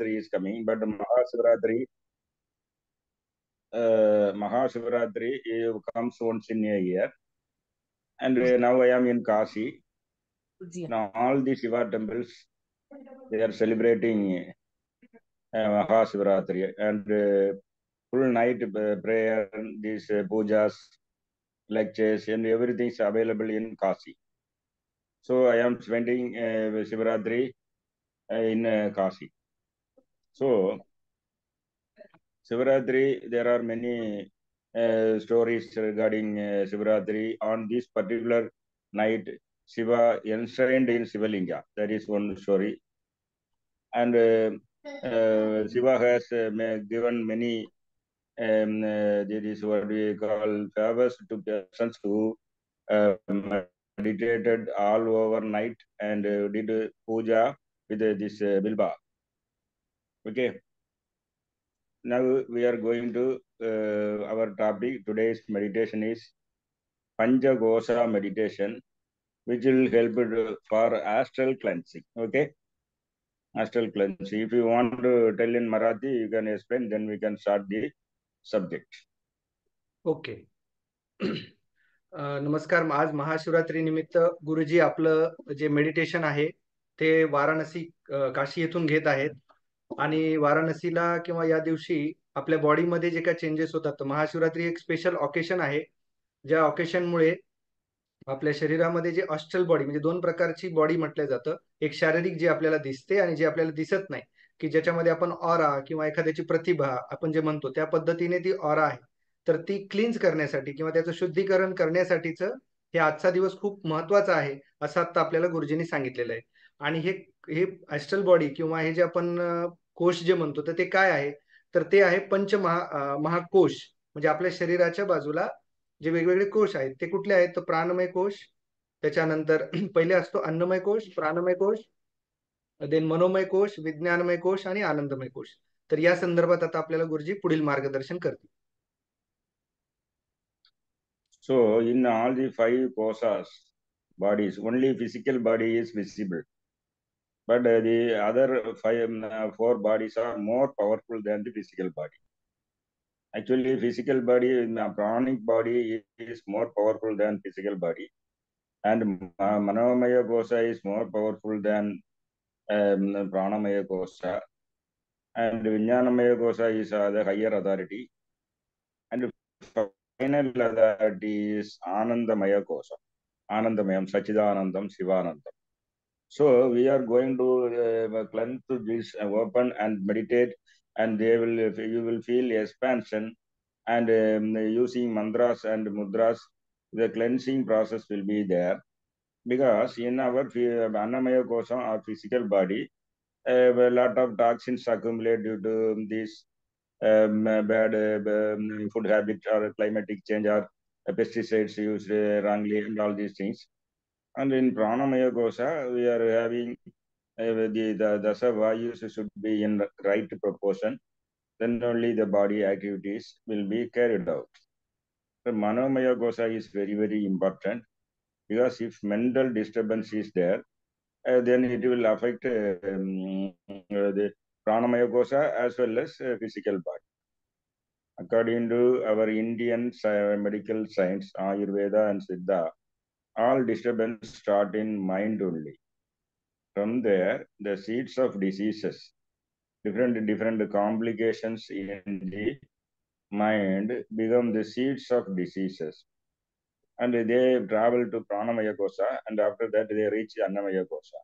is coming, but Mahashivratri comes once in a year, and now I am in Kashi. Now all the Shiva temples they are celebrating Mahashivratri, and full night prayer, these pujas, lectures, and everything is available in Kashi. So I am spending Shivaratri in Kashi. So Shivaratri, there are many stories regarding Shivaratri. On this particular night, Shiva enshrined in Shivalinga. That is one story. And Shiva has given many, that is what we call favors to persons who meditated all over night and did puja with this bilba. Okay. Now we are going to our topic. Today's meditation is Panchagosha meditation, which will help for astral cleansing. Okay, astral cleansing. If you want to tell in Marathi, you can explain. Then we can start the subject. Okay. नमस्कार. आज महाशिवरात्री निमित्त गुरुजी आपलं जे meditation आहे ते वाराणसी काशी येथून घेत आहेत आणि वाराणसीला किंवा या दिवशी आपल्या बॉडीमध्ये जे काय चेंजेस होतात तर महाशिवरात्री एक स्पेशल ऑकेशन आहे ज्या ऑकेशनमुळे आपल्या शरीरामध्ये जे ऑस्ट्रल बॉडी म्हणजे दोन प्रकारची बॉडी म्हटलं जातं, एक शारीरिक जी आपल्याला दिसते आणि जी आपल्याला दिसत नाही, की ज्याच्यामध्ये आपण ऑरा किंवा एखाद्याची प्रतिभा आपण जे म्हणतो त्या पद्धतीने ती ऑरा आहे. तर ती क्लीन्स करण्यासाठी किंवा त्याचं शुद्धीकरण करण्यासाठीच हे आजचा दिवस खूप महत्वाचा आहे असं आता आपल्याला गुरुजींनी सांगितलेलं आहे. आणि हे हे ॲस्ट्रल बॉडी किंवा हे जे आपण कोश जे म्हणतो तर ते काय आहे, तर ते आहे महाकोश. म्हणजे आपल्या शरीराच्या बाजूला जे वेगवेगळे कोश आहेत ते कुठले आहेत, तर प्राणमय कोश, त्याच्यानंतर पहिले असतो अन्नमय कोश, प्राणमय कोश, देन मनोमय कोश, विज्ञानमय कोश आणि आनंदमय कोश. तर या संदर्भात आता आपल्याला गुरुजी पुढील मार्गदर्शन करतील. So in all the five kosas bodies, only physical body is visible, but the other four bodies are more powerful than the physical body. Actually, physical body, pranic body is more powerful than physical body, and Manomaya Kosha is more powerful than Pranamaya Kosha, and Vijnanamaya Kosha is the higher authority, and final authority is Anandamaya Kosha, Anandamayam, Sachidanandam, Shivanandam. So we are going to cleanse this open and meditate, and you will feel expansion. And using mantras and mudras, the cleansing process will be there. Because in our Annamaya Kosha, our physical body, a lot of toxins accumulate due to this bad food habit or climatic change or pesticides used wrongly and all these things. And in Pranamaya Kosha, we are having the Dasa Vayus should be in right proportion. Then only the body activities will be carried out. The Manomaya Kosha is very, very important, because if mental disturbance is there, then it will affect the Pranamaya Kosha as well as physical body. According to our Indian medical science, Ayurveda and Siddha, all disturbance start in mind only. From there, the seeds of diseases, different complications in the mind become the seeds of diseases. And they travel to Pranamaya Kosha, and after that they reach Annamaya Kosha.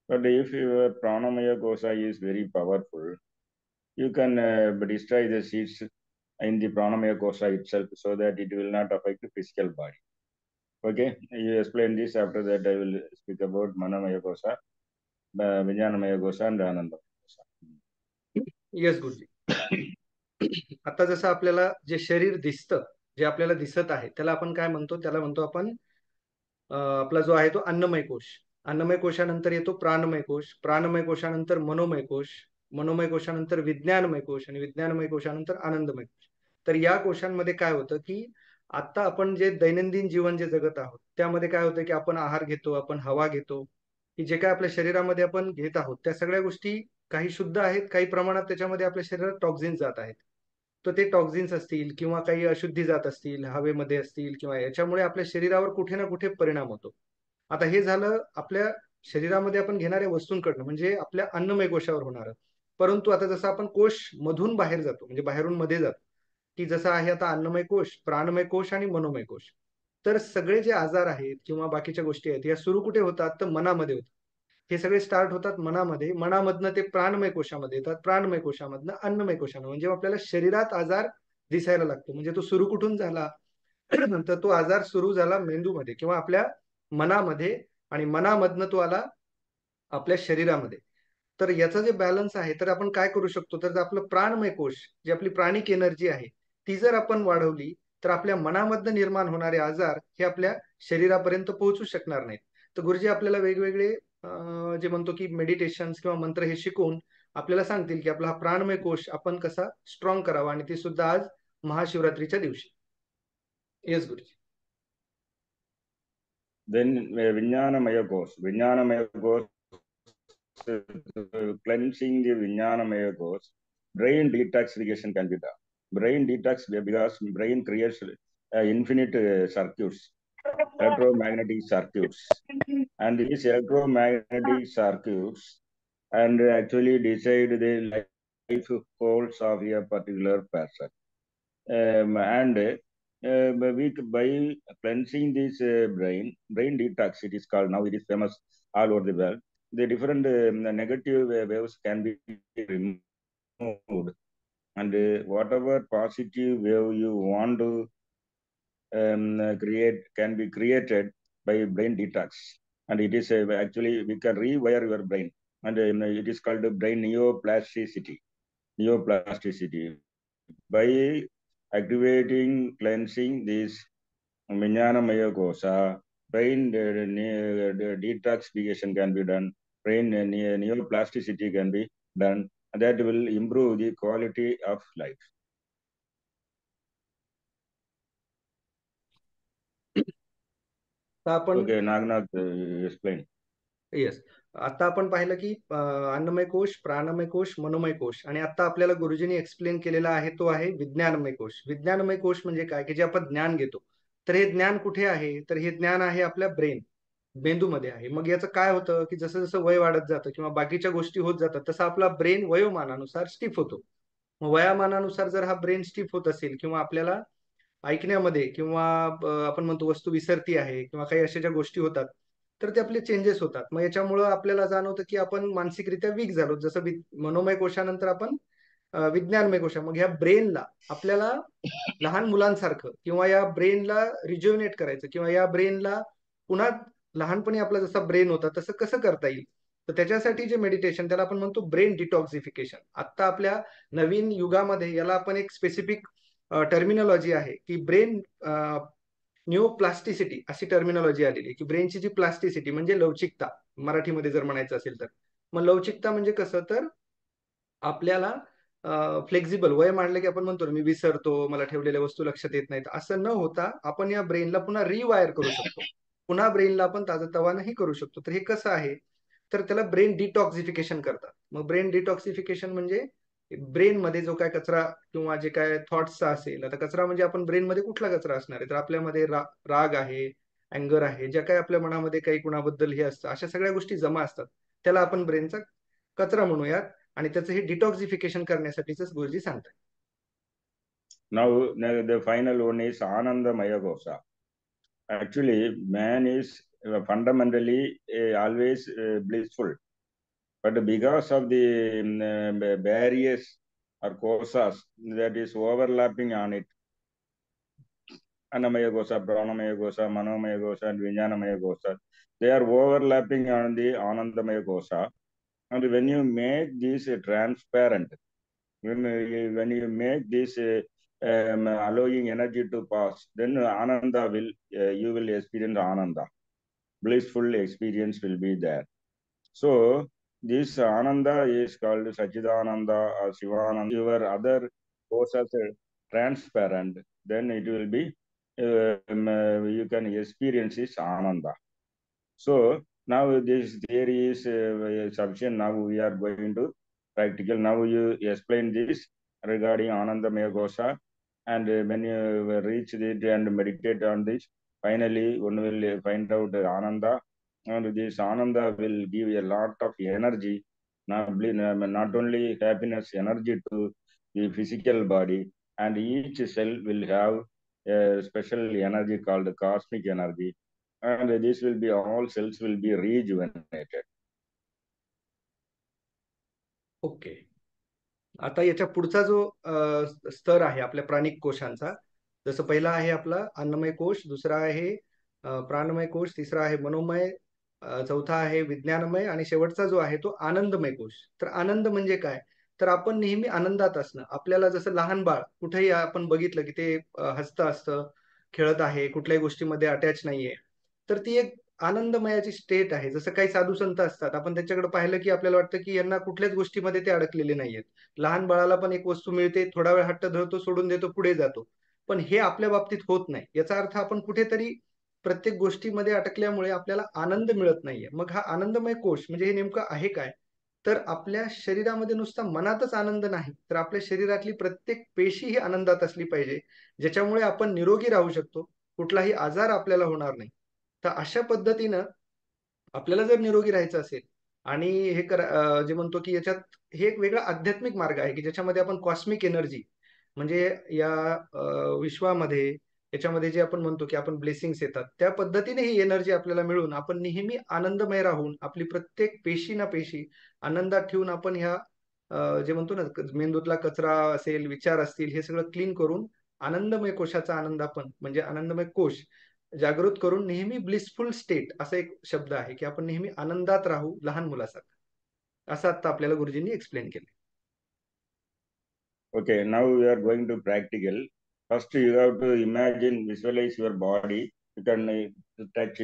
But if your Pranamaya Kosha is very powerful, you can destroy the seeds in the Pranamaya Kosha itself so that it will not affect the physical body. Okay, you explain this. After that, I will speak about Manamaya Kosha, Vijnanamaya Kosha, and Anandamaya Kosha. Yes Guruji. आता जसं आपल्याला जे शरीर दिसतं, जे आपल्याला दिसत आहे त्याला आपण काय म्हणतो, त्याला म्हणतो आपण आपला जो आहे तो अन्नमय कोश. अन्नमय कोशानंतर येतो प्राणमय कोश, प्राणमय कोशानंतर मनोमय कोश, मनोमय कोशानंतर विज्ञानमय कोश आणि विज्ञानमय कोशानंतर आनंदमय कोश. तर या कोशांमध्ये काय होतं की आता आपण जे दैनंदिन जीवन जे जगत आहोत त्यामध्ये काय होतं की आपण आहार घेतो, आपण हवा घेतो, की जे काय आपल्या शरीरामध्ये आपण घेत आहोत त्या सगळ्या गोष्टी काही शुद्ध आहेत, काही प्रमाणात त्याच्यामध्ये आपल्या शरीरात टॉक्झिन्स जात आहेत. तर ते टॉक्झिन्स असतील किंवा काही अशुद्धी जात असतील, हवेमध्ये असतील किंवा याच्यामुळे आपल्या शरीरावर कुठे ना कुठे परिणाम होतो. आता हे झालं आपल्या शरीरामध्ये आपण घेणाऱ्या वस्तूंकडनं, म्हणजे आपल्या अन्नमय कोशावर होणारं. परंतु आता जसं आपण कोश मधून बाहेर जातो, म्हणजे बाहेरून मध्ये जातो, की जसं आहे आता अन्नमय कोश, प्राणमय कोश आणि मनोमय कोश. तर सगळे जे आजार आहेत किंवा बाकीच्या गोष्टी आहेत, या सुरू कुठे होतात? तर मनामध्ये होतात. हे सगळे स्टार्ट होतात मनामध्ये, मनामधनं ते प्राणमय कोशामध्ये येतात, प्राणमय कोशामधनं अन्नमय कोशामध्ये, म्हणजे आपल्याला शरीरात आजार दिसायला लागतो. म्हणजे तो सुरू कुठून झाला? तर तो आजार सुरू झाला मेंदूमध्ये किंवा आपल्या मनामध्ये, आणि मनामधनं तो आला आपल्या शरीरामध्ये. तर याचा जे बॅलन्स आहे, तर आपण काय करू शकतो? तर आपलं प्राणमय कोश, जी आपली प्राणिक एनर्जी आहे, ती जर आपण वाढवली, तर आपल्या मनामधनं निर्माण होणारे आजार हे आपल्या शरीरापर्यंत पोहोचू शकणार नाहीत. तर गुरुजी आपल्याला वेगवेगळे जे म्हणतो की मेडिटेशन किंवा मंत्र हे शिकवून आपल्याला सांगतील की आपला हा प्राणमय कोश आपण कसा स्ट्रॉंग करावा, आणि ते सुद्धा आज महाशिवरात्रीच्या दिवशी. Yes Guruji. Then Vijnanamaya Ghosh. Vijnanamaya Ghosh, cleansing the Vijnanamaya Ghosh, brain detoxification can be done. Brain detox because brain creates infinite circuits, electromagnetic circuits, and these electromagnetic circuits and actually decide the life goals of a particular person. And by cleansing this brain detox, it is called now, it is famous all over the world. The different negative waves can be removed, and whatever positive wave you want to create can be created by brain detox. And it is actually we can rewire your brain, and it is called brain neoplasticity. Neoplasticity by activating, cleansing this Vijnanamaya Kosha, brain detoxification can be done, brain neuroplasticity can be done, and that will improve the quality of life. तर आपण Okay, Nagnath, explain. Yes, आता आपण पाहिलं की अन्नमय कोश, प्राणमय कोश, मनोमय कोश, आणि आता आपल्याला गुरुजींनी एक्सप्लेन केलेला आहे तो आहे विज्ञानमय कोश. विज्ञानमय कोश म्हणजे काय? की जे आपण ज्ञान घेतो, तर हे ज्ञान कुठे आहे? तर हे ज्ञान आहे आपल्या ब्रेन, मेंदूमध्ये आहे. मग याचं काय होतं की जसं जसं वय वाढत जातं किंवा बाकीच्या गोष्टी होत जातात, तसं आपला ब्रेन वयोमानानुसार स्टिफ होतो. मग वयामानानुसार जर हा ब्रेन स्टिफ होत असेल किंवा आपल्याला ऐकण्यामध्ये किंवा आपण म्हणतो वस्तू विसरती आहे किंवा काही अशा ज्या गोष्टी होतात, तर ते आपले चेंजेस होतात. मग याच्यामुळं आपल्याला जाणवतं की आपण मानसिकरित्या वीक झालो. जसं मनोमय कोशानंतर आपण विज्ञानमय कोशा, मग ह्या ब्रेनला आपल्याला लहान मुलांसारखं किंवा या ब्रेनला रिज्युनेट करायचं किंवा या ब्रेनला पुन्हा लहानपणी आपला जसा ब्रेन होता तसं कसं करता येईल. तर त्याच्यासाठी जे मेडिटेशन, त्याला आपण म्हणतो ब्रेन डिटॉक्सिफिकेशन. आता आपल्या नवीन युगामध्ये याला आपण एक स्पेसिफिक टर्मिनॉलॉजी आहे की ब्रेन न्यूप्लास्टिसिटी अशी टर्मिनॉलॉजी आलेली आहे, की ब्रेनची जी प्लास्टिसिटी म्हणजे लवचिकता, मराठीमध्ये जर म्हणायचं असेल तर. मग लवचिकता म्हणजे कसं? तर आपल्याला फ्लेक्झिबल, वय मांडलं की आपण म्हणतो ना, मी विसरतो, मला ठेवलेल्या वस्तू लक्षात येत नाहीत, असं न होता आपण या ब्रेनला पुन्हा रिवायर करू शकतो. पुन्हा ब्रेनला आपण ताजंतवानंही करू शकतो. तर हे कसं आहे? तर त्याला ब्रेन डिटॉक्सिफिकेशन करतात. मग ब्रेन डिटॉक्सिफिकेशन म्हणजे ब्रेनमध्ये जो काय कचरा किंवा जे काय थॉट्सचा असेल, आता कचरा म्हणजे आपण ब्रेनमध्ये कुठला कचरा असणार आहे? तर आपल्यामध्ये राग आहे, अँगर आहे, ज्या काही आपल्या मनामध्ये काही कुणाबद्दल हे असतं, अशा सगळ्या गोष्टी जमा असतात. त्याला आपण ब्रेनचा कचरा म्हणूयात, आणि त्याचं हे डिटॉक्सिफिकेशन करण्यासाठीच गुरुजी सांगतात. Now, the final one is Anandamaya Gosha. Actually, man is fundamentally always blissful, but because of the barriers or kosas that is overlapping on it, Annamaya Gosha, Pranamaya Gosha, Manomaya Gosha, and Vijnanamaya Gosha, they are overlapping on the Anandamaya Gosha. And when you make this transparent, when you make this allowing energy to pass, then Ananda will, you will experience Ananda. Blissful experience will be there. So this Ananda is called Sachidananda or Shivananda. Your other kosas are transparent, then it will be, you can experience this Ananda. So now this theory is sufficient. Now we are going to practical. Now you explain this regarding Anandamaya Kosha, and when you reach it and meditate on this, finally one will find out Ananda, and this Ananda will give a lot of energy, not only happiness, energy to the physical body, and each cell will have a special energy called cosmic energy, and this will be all cells will be rejuvenated. Okay. आता याच्या पुढचा जो स्तर आहे आपल्या प्राणिक कोशांचा, जसं पहिला आहे आपला अन्नमय कोश, दुसरा आहे प्राणमय कोश, तिसरा आहे मनोमय, चौथा आहे विज्ञानमय, आणि शेवटचा जो आहे तो आनंदमय कोश. तर आनंद म्हणजे काय? तर आपण नेहमी आनंदात असणं. आपल्याला जसं लहान बाळ कुठेही आपण बघितलं की ते हसतं असतं, खेळत आहे, कुठल्याही गोष्टीमध्ये अटॅच नाहीये, तर ती एक आनंदमयाची स्टेट आहे. जसं काही साधू संत असतात, आपण त्यांच्याकडे पाहिलं की आपल्याला वाटतं की यांना कुठल्याच गोष्टीमध्ये ते अडकलेले नाहीयेत. लहान बाळाला पण एक वस्तू मिळते, थोडा वेळ हट्ट धरतो, सोडून देतो, पुढे जातो. पण हे आपल्या बाबतीत होत नाही. याचा अर्थ आपण कुठेतरी प्रत्येक गोष्टीमध्ये अटकल्यामुळे आपल्याला आनंद मिळत नाहीये. मग हा आनंदमय कोश म्हणजे हे नेमकं आहे काय? तर आपल्या शरीरामध्ये नुसता मनातच आनंद नाही, तर आपल्या शरीरातली प्रत्येक पेशी ही आनंदात असली पाहिजे, ज्याच्यामुळे आपण निरोगी राहू शकतो. कुठलाही आजार आपल्याला होणार नाही. तर अशा पद्धतीनं आपल्याला जर निरोगी राहायचं असेल आणि हे जे म्हणतो की याच्यात हे एक वेगळा आध्यात्मिक मार्ग आहे की ज्याच्यामध्ये आपण कॉस्मिक एनर्जी म्हणजे या विश्वामध्ये याच्यामध्ये जे आपण म्हणतो की आपण ब्लेसिंग्स येतात त्या पद्धतीने ही एनर्जी आपल्याला मिळून आपण नेहमी आनंदमय राहून आपली प्रत्येक पेशी ना पेशी आनंदात ठेवून आपण ह्या जे म्हणतो ना मेंदूतला कचरा असेल, विचार असतील, हे सगळं क्लीन करून आनंदमय कोशाचा आनंद आपण म्हणजे आनंदमय कोश जागृत करून नेहमी ब्लिसफुल स्टेट असा एक शब्द आहे की आपण नेहमी आनंदात राहू लहान मुलासारखं, असं आता आपल्याला गुरुजींनी एक्सप्लेन केलं. Okay, now we are going to practical. First, you have to imagine, visualize your body. You can touch